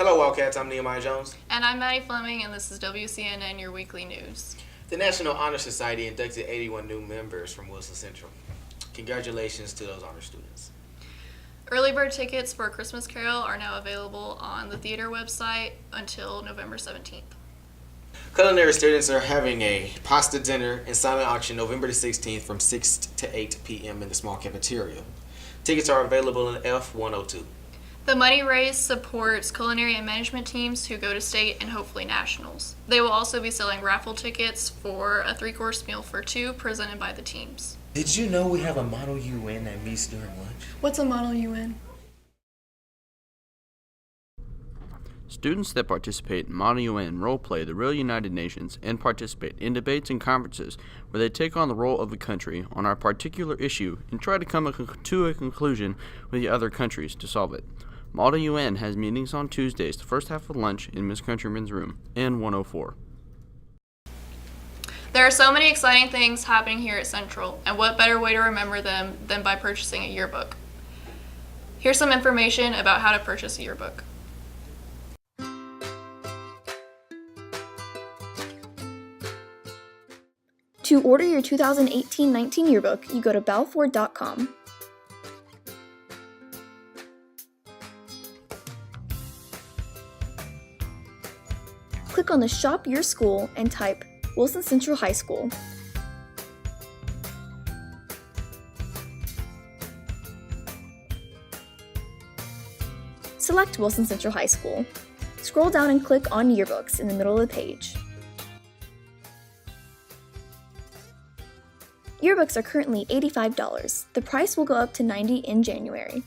Hello, Wildcats. I'm Nehemiah Jones. And I'm Maddie Fleming, and this is WCNN, your weekly news. The National Honor Society inducted 81 new members from Wilson Central. Congratulations to those honor students. Early bird tickets for A Christmas Carol are now available on the theater website until November 17th. Culinary students are having a pasta dinner and silent auction November the 16th from 6 to 8 p.m. in the small cafeteria. Tickets are available in F102. The money raised supports culinary and management teams who go to state and hopefully nationals. They will also be selling raffle tickets for a 3-course meal for 2 presented by the teams. Did you know we have a Model UN that meets during lunch? What's a Model UN? Students that participate in Model UN role-play the real United Nations and participate in debates and conferences where they take on the role of the country on our particular issue and try to come to a conclusion with the other countries to solve it. Model UN has meetings on Tuesdays, the first half of lunch in Ms. Countryman's room, N104. There are so many exciting things happening here at Central, and what better way to remember them than by purchasing a yearbook? Here's some information about how to purchase a yearbook. To order your 2018-19 yearbook, you go to balfour.com. Click on the Shop Your School and type Wilson Central High School. Select Wilson Central High School. Scroll down and click on Yearbooks in the middle of the page. Yearbooks are currently $85. The price will go up to $90 in January.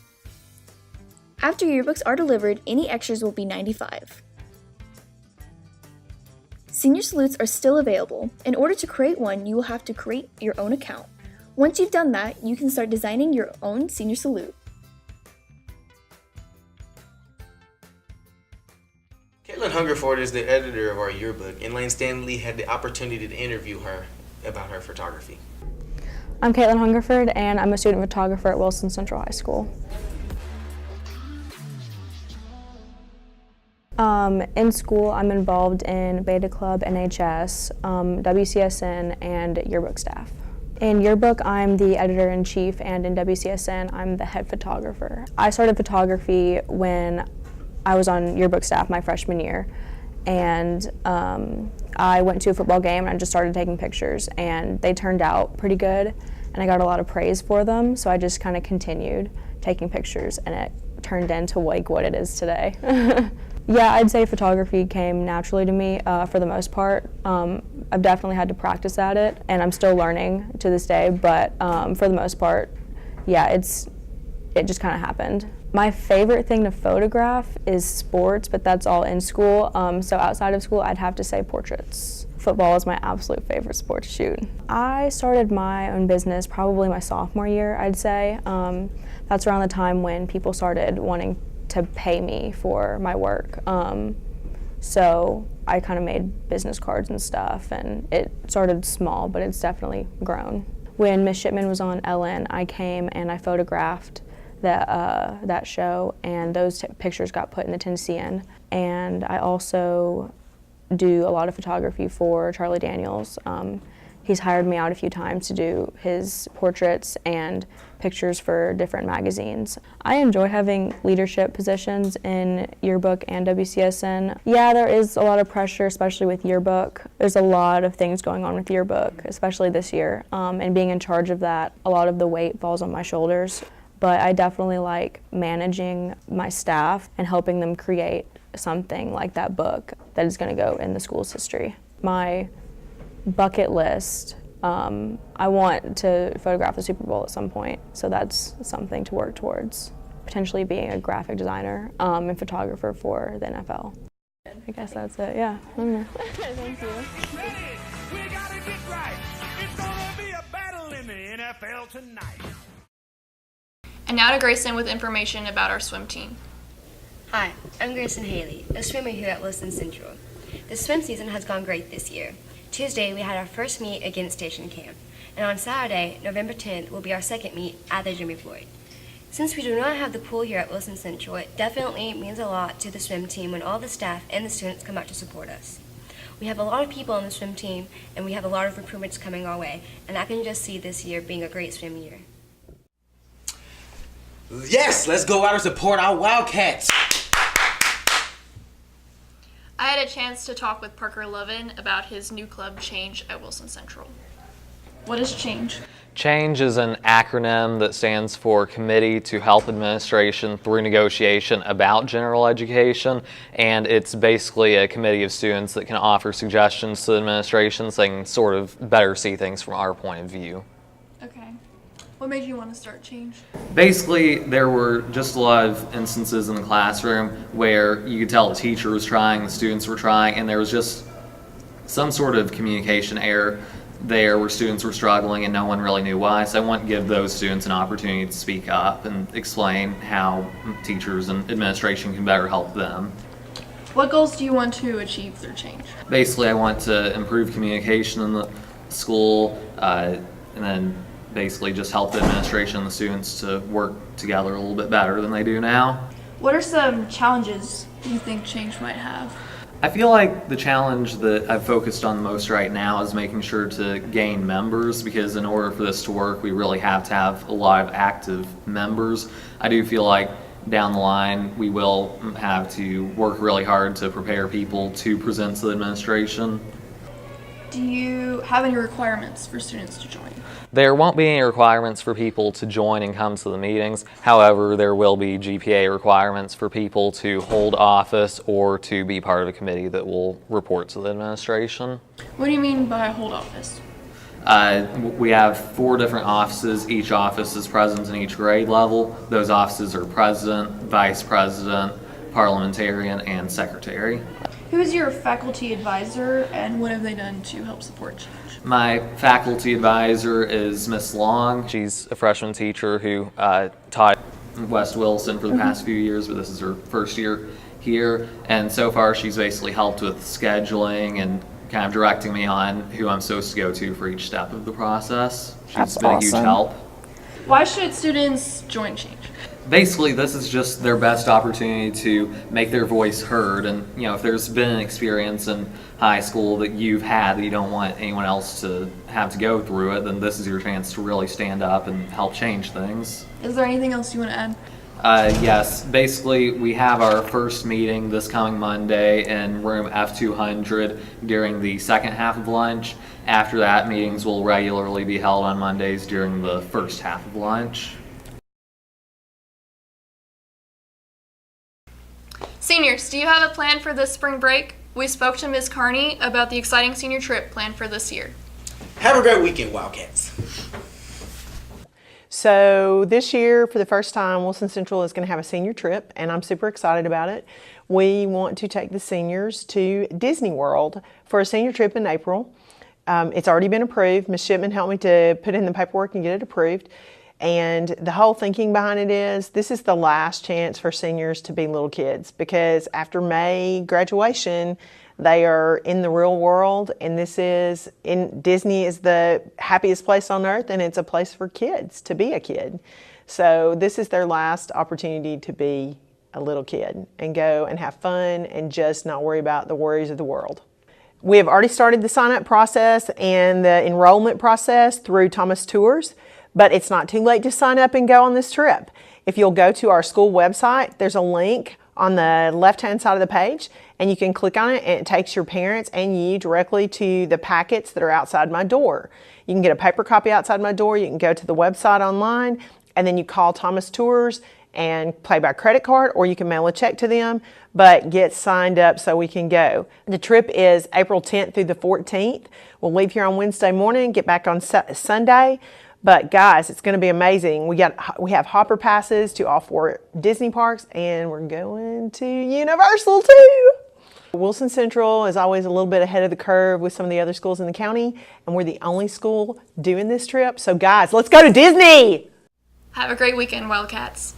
After yearbooks are delivered, any extras will be $95. Senior salutes are still available. In order to create one, you will have to create your own account. Once you've done that, you can start designing your own senior salute. Caitlin Hungerford is the editor of our yearbook, and Lane Stanley had the opportunity to interview her about her photography. I'm Caitlin Hungerford, and I'm a student photographer at Wilson Central High School. In school, I'm involved in Beta Club, NHS, WCSN, and yearbook staff. In yearbook, I'm the editor-in-chief, and in WCSN, I'm the head photographer. I started photography when I was on yearbook staff my freshman year, and I went to a football game and I just started taking pictures, and they turned out pretty good, and I got a lot of praise for them, so I just kind of continued taking pictures, and it turned into like what it is today. Yeah, I'd say photography came naturally to me for the most part. I've definitely had to practice at it, and I'm still learning to this day, but for the most part, yeah, it just kind of happened. My favorite thing to photograph is sports, but that's all in school. So outside of school, I'd have to say portraits. Football is my absolute favorite sport to shoot. I started my own business probably my sophomore year, I'd say. That's around the time when people started wanting to pay me for my work. So I kind of made business cards and stuff, and it started small, but it's definitely grown. When Miss Shipman was on Ellen, I came and I photographed that show, and those pictures got put in the Tennessean. And I also do a lot of photography for Charlie Daniels. He's hired me out a few times to do his portraits and pictures for different magazines. I enjoy having leadership positions in yearbook and WCSN. Yeah, there is a lot of pressure, especially with yearbook. There's a lot of things going on with yearbook, especially this year. And being in charge of that, a lot of the weight falls on my shoulders. But I definitely like managing my staff and helping them create something like that book that is going to go in the school's history. My bucket list, I want to photograph the Super Bowl at some point, so that's something to work towards. Potentially being a graphic designer and photographer for the NFL. I guess that's it, yeah. Thank you. Ready? We gotta get right. It's gonna be a battle in the NFL tonight. And now to Grayson with information about our swim team. Hi, I'm Grayson Haley, a swimmer here at Wilson Central. The swim season has gone great this year. Tuesday, we had our first meet against Station Camp, and on Saturday, November 10th, will be our second meet at the Jimmy Floyd. Since we do not have the pool here at Wilson Central, it definitely means a lot to the swim team when all the staff and the students come out to support us. We have a lot of people on the swim team, and we have a lot of recruitments coming our way, and I can just see this year being a great swim year. Yes, let's go out and support our Wildcats. I had a chance to talk with Parker Lovin about his new club Change at Wilson Central. What is Change? Change is an acronym that stands for Committee to Help Administration Through Negotiation About General Education, and it's basically a committee of students that can offer suggestions to the administration so they can sort of better see things from our point of view. Okay. What made you want to start Change? Basically, there were just a lot of instances in the classroom where you could tell the teacher was trying, the students were trying, and there was just some sort of communication error there where students were struggling and no one really knew why. So I want to give those students an opportunity to speak up and explain how teachers and administration can better help them. What goals do you want to achieve through Change? Basically, I want to improve communication in the school and then basically just help the administration and the students to work together a little bit better than they do now. What are some challenges you think Change might have? I feel like the challenge that I've focused on the most right now is making sure to gain members, because in order for this to work, we really have to have a lot of active members. I do feel like down the line, we will have to work really hard to prepare people to present to the administration. Do you have any requirements for students to join? There won't be any requirements for people to join and come to the meetings. However, there will be GPA requirements for people to hold office or to be part of a committee that will report to the administration. What do you mean by hold office? We have 4 different offices. Each office is present in each grade level. Those offices are president, vice president, parliamentarian, and secretary. Who is your faculty advisor and what have they done to help support Change? My faculty advisor is Miss Long. She's a freshman teacher who taught West Wilson for the past few years, but this is her first year here. And so far she's basically helped with scheduling and kind of directing me on who I'm supposed to go to for each step of the process. She's been a huge help. Why should students join Change? Basically, this is just their best opportunity to make their voice heard. And, you know, if there's been an experience in high school that you've had that you don't want anyone else to have to go through it, then this is your chance to really stand up and help change things. Is there anything else you want to add? Yes, basically we have our first meeting this coming Monday in room F200 during the second half of lunch. After that, meetings will regularly be held on Mondays during the first half of lunch. Seniors, do you have a plan for this spring break? We spoke to Ms. Carney about the exciting senior trip planned for this year. Have a great weekend, Wildcats. So this year, for the first time, Wilson Central is going to have a senior trip, and I'm super excited about it. We want to take the seniors to Disney World for a senior trip in April. It's already been approved. Ms. Shipman helped me to put in the paperwork and get it approved. And the whole thinking behind it is this is the last chance for seniors to be little kids, because after May graduation, they are in the real world, and Disney is the happiest place on earth, and it's a place for kids to be a kid. So this is their last opportunity to be a little kid and go and have fun and just not worry about the worries of the world. We have already started the sign-up process and the enrollment process through Thomas Tours, but it's not too late to sign up and go on this trip. If you'll go to our school website, there's a link on the left-hand side of the page, and you can click on it, and it takes your parents and you directly to the packets that are outside my door. You can get a paper copy outside my door, you can go to the website online, and then you call Thomas Tours and pay by credit card, or you can mail a check to them, but get signed up so we can go. The trip is April 10th through the 14th. We'll leave here on Wednesday morning, get back on Sunday. But guys, it's going to be amazing. We have hopper passes to all 4 Disney parks, and we're going to Universal too. Wilson Central is always a little bit ahead of the curve with some of the other schools in the county, and we're the only school doing this trip. So guys, let's go to Disney! Have a great weekend, Wildcats.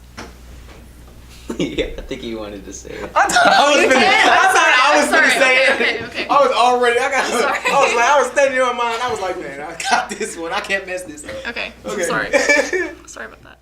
Yeah, I think he wanted to say it. I thought I was going to say it. Okay. I was already, I was standing in my mind. I was like, man, I got this one. I can't mess this up. Okay. Okay. Sorry. Sorry about that.